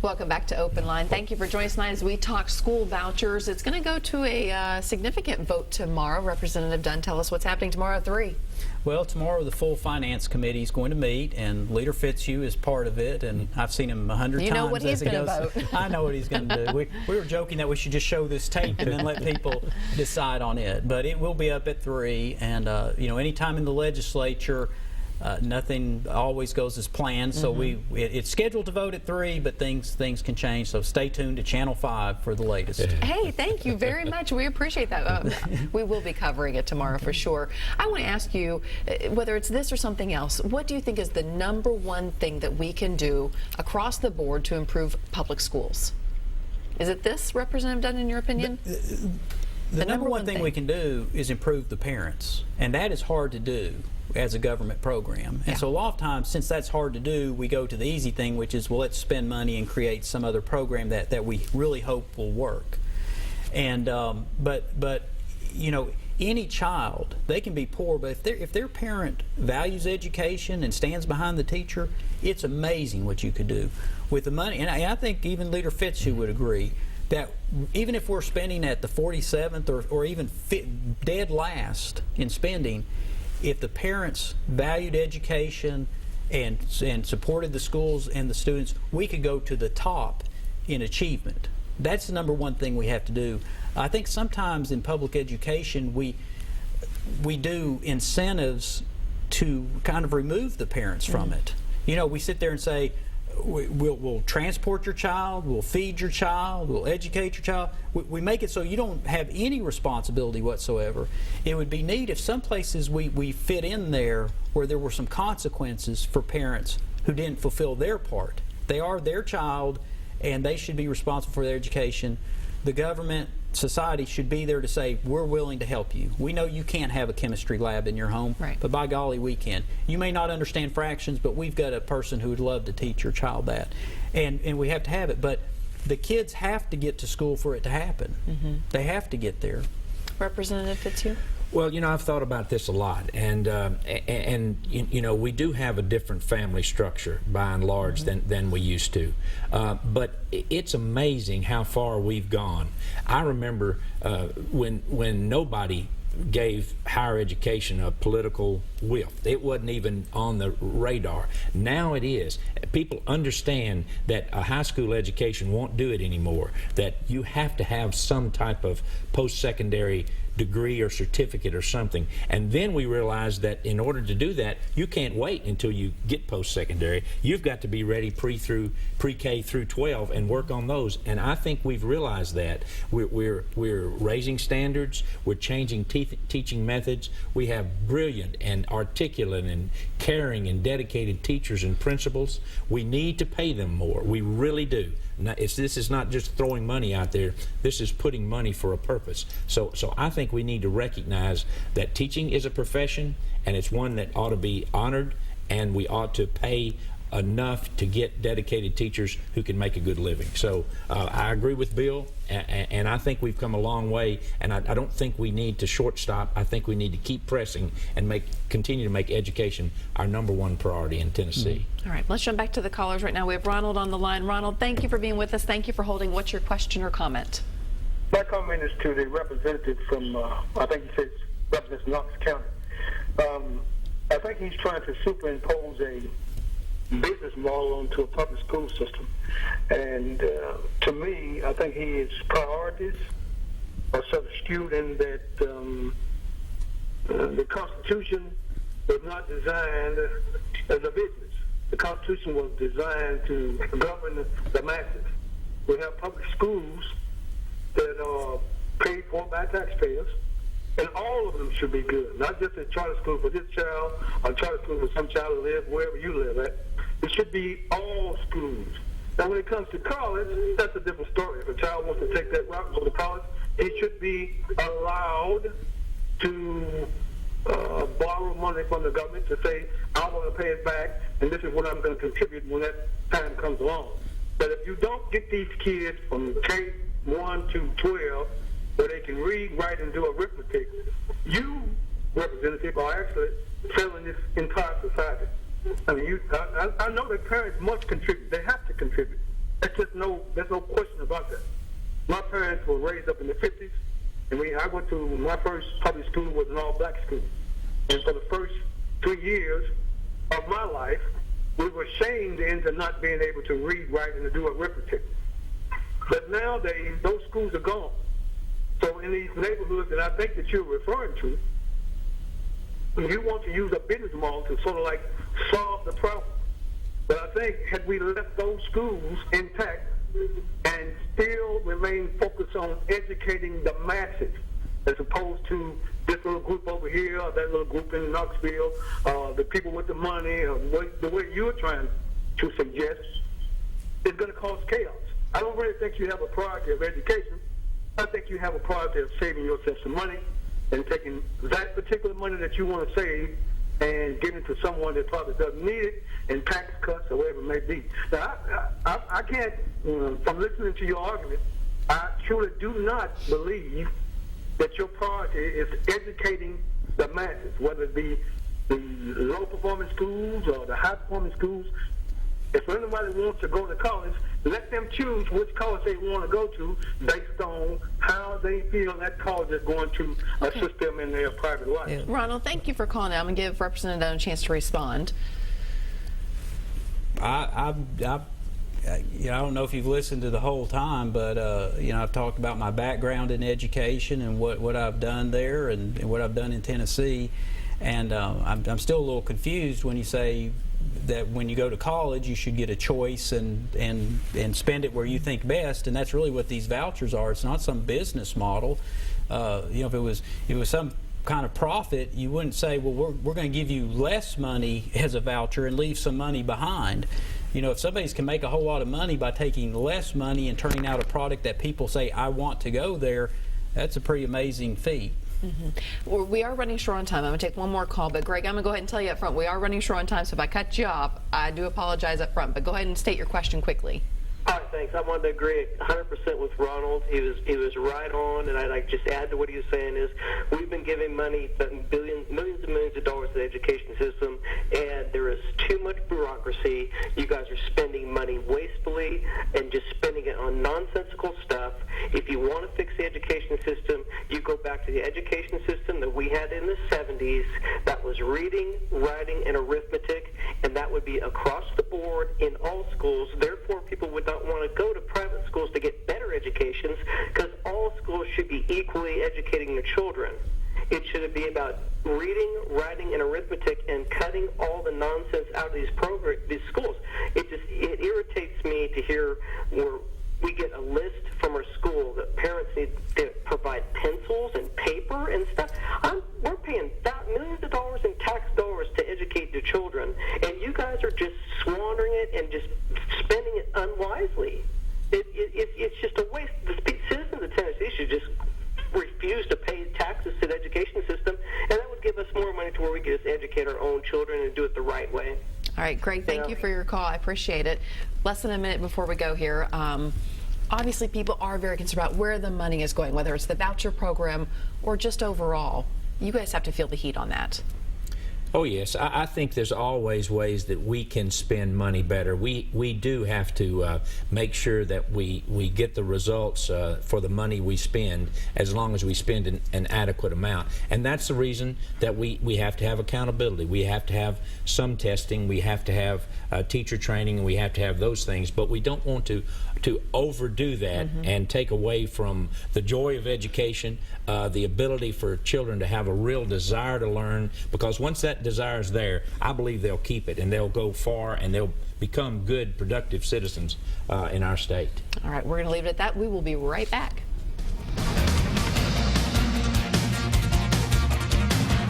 Welcome back to Open Line. Thank you for joining us tonight as we talk school vouchers. It's going to go to a significant vote tomorrow. Representative Dunn, tell us what's happening tomorrow at 3. Well, tomorrow the full Finance Committee is going to meet, and Leader Fitzhugh is part of it, and I've seen him 100 times. You know what he's going to vote. I know what he's going to do. We were joking that we should just show this tape and then let people decide on it. But it will be up at 3, and you know, anytime in the legislature, nothing always goes as planned, so it's scheduled to vote at 3, but things can change, so stay tuned to Channel 5 for the latest. Hey, thank you very much. We appreciate that. We will be covering it tomorrow for sure. I want to ask you, whether it's this or something else, what do you think is the #1 thing that we can do across the board to improve public schools? Is it this, Representative Dunn, in your opinion? The #1 thing we can do is improve the parents, and that is hard to do as a government program. And so a lot of times, since that's hard to do, we go to the easy thing, which is, well, let's spend money and create some other program that we really hope will work. And but you know, any child, they can be poor, but if their parent values education and stands behind the teacher, it's amazing what you could do with the money. And I think even Leader Fitzhugh would agree that even if we're spending at the 47th or even dead last in spending, if the parents valued education and supported the schools and the students, we could go to the top in achievement. That's the #1 thing we have to do. I think sometimes in public education we do incentives to kind of remove the parents from it. You know, we sit there and say, we'll transport your child, we'll feed your child, we'll educate your child. We make it so you don't have any responsibility whatsoever. It would be neat if some places we fit in there where there were some consequences for parents who didn't fulfill their part. They are their child and they should be responsible for their education. The government, society should be there to say, we're willing to help you. We know you can't have a chemistry lab in your home, but by golly, we can. You may not understand fractions, but we've got a person who would love to teach your child that. And we have to have it. But the kids have to get to school for it to happen. They have to get there. Representative Fitzhugh? Well, you know, I've thought about this a lot, and you know, we do have a different family structure by and large than we used to, but it's amazing how far we've gone. I remember when nobody gave higher education a political whiff. It wasn't even on the radar. Now it is. People understand that a high school education won't do it anymore, that you have to have some type of post-secondary degree or certificate or something. And then we realized that in order to do that, you can't wait until you get post-secondary. You've got to be ready pre-K through 12 and work on those. And I think we've realized that. We're raising standards. We're changing teaching methods. We have brilliant and articulate and caring and dedicated teachers and principals. We need to pay them more. We really do. This is not just throwing money out there. This is putting money for a purpose. So I think we need to recognize that teaching is a profession, and it's one that ought to be honored, and we ought to pay enough to get dedicated teachers who can make a good living. So I agree with Bill, and I think we've come a long way, and I don't think we need to short stop. I think we need to keep pressing and continue to make education our #1 priority in Tennessee. All right, let's jump back to the callers right now. We have Ronald on the line. Ronald, thank you for being with us. Thank you for holding. What's your question or comment? My comment is to the representative from, I think he says, represents Knox County. I think he's trying to superimpose a business model onto a public school system. And to me, I think his priorities are sort of skewed in that the Constitution was not designed as a business. The Constitution was designed to govern the masses. We have public schools that are paid for by taxpayers, and all of them should be good, not just a charter school for this child or charter school for some child who lives wherever you live at. It should be all schools. Now, when it comes to college, that's a different story. If a child wants to take that route and go to college, it should be allowed to borrow money from the government to say, I want to pay it back, and this is what I'm going to contribute when that time comes along. But if you don't get these kids from K1 to 12, where they can read, write, and do arithmetic, you, representative, are actually failing this entire society. I mean, I know that parents must contribute. They have to contribute. There's no question about that. My parents were raised up in the 50s, and I went to my first public school was an all-black school. And for the first 3 years of my life, we were shamed into not being able to read, write, and to do arithmetic. But nowadays, those schools are gone. So in these neighborhoods that I think that you're referring to, you want to use a business model to sort of like solve the problem. But I think had we left those schools intact and still remain focused on educating the masses, as opposed to this little group over here or that little group in Knoxville, the people with the money, or the way you're trying to suggest, it's going to cause chaos. I don't really think you have a priority of education. I think you have a priority of saving yourself some money and taking that particular money that you want to save and giving it to someone that probably doesn't need it, and tax cuts or whatever it may be. Now, I can't, from listening to your argument, I truly do not believe that your priority is educating the masses, whether it be the low-performing schools or the high-performing schools. If anybody wants to go to college, let them choose which college they want to go to based on how they feel that college is going to assist them in their private life. Yeah. Ronald, thank you for calling. I'm going to give Representative Dunn a chance to respond. I don't know if you've listened to the whole time, but I've talked about my background in education and what I've done there and what I've done in Tennessee, and I'm still a little confused when you say that when you go to college you should get a choice and spend it where you think best, and that's really what these vouchers are. It's not some business model. If it was some kind of profit, you wouldn't say, well, we're going to give you less money as a voucher and leave some money behind. If somebody can make a whole lot of money by taking less money and turning out a product that people say, I want to go there, that's a pretty amazing feat. Mm-hmm. Well, we are running short on time. I'm going to take one more call, but Greg, I'm going to go ahead and tell you up front, we are running short on time, so if I cut you off, I do apologize up front, but go ahead and state your question quickly. All right, thanks. I wanted to agree 100% with Ronald. He was right on, and I'd just add to what he was saying is we've been giving money, millions and millions of dollars to the education system, and there is too much bureaucracy. You guys are spending money wastefully and just spending it on nonsensical stuff. If you want to fix the education system, you go back to the education system that we had in the 70s. That was reading, writing, and arithmetic, and that would be across the board in all schools. Therefore, people would not want to go to private schools to get better educations, because all schools should be equally educating their children. It should be about reading, writing, and arithmetic, and cutting all the nonsense out of these schools. It irritates me to hear where we get a list from our school that parents need to provide pencils and paper and stuff. We're paying millions of dollars in tax dollars to educate the children, and you guys are just squandering it and just spending it unwisely. It's just a waste. The citizens of Tennessee should just refuse to pay taxes to the education system, and that would give us more money to where we could just educate our own children and do it the right way. All right, Greg, thank you for your call. I appreciate it. Less than a minute before we go here. Obviously, people are very concerned about where the money is going, whether it's the voucher program or just overall. You guys have to feel the heat on that. Oh yes, I think there's always ways that we can spend money better. We do have to make sure that we get the results for the money we spend, as long as we spend an adequate amount. And that's the reason that we have to have accountability. We have to have some testing. We have to have teacher training, and we have to have those things. But we don't want to overdo that and take away from the joy of education, the ability for children to have a real desire to learn, because once that desire is there, I believe they'll keep it, and they'll go far, and they'll become good, productive citizens in our state. All right, we're going to leave it at that. We will be right back.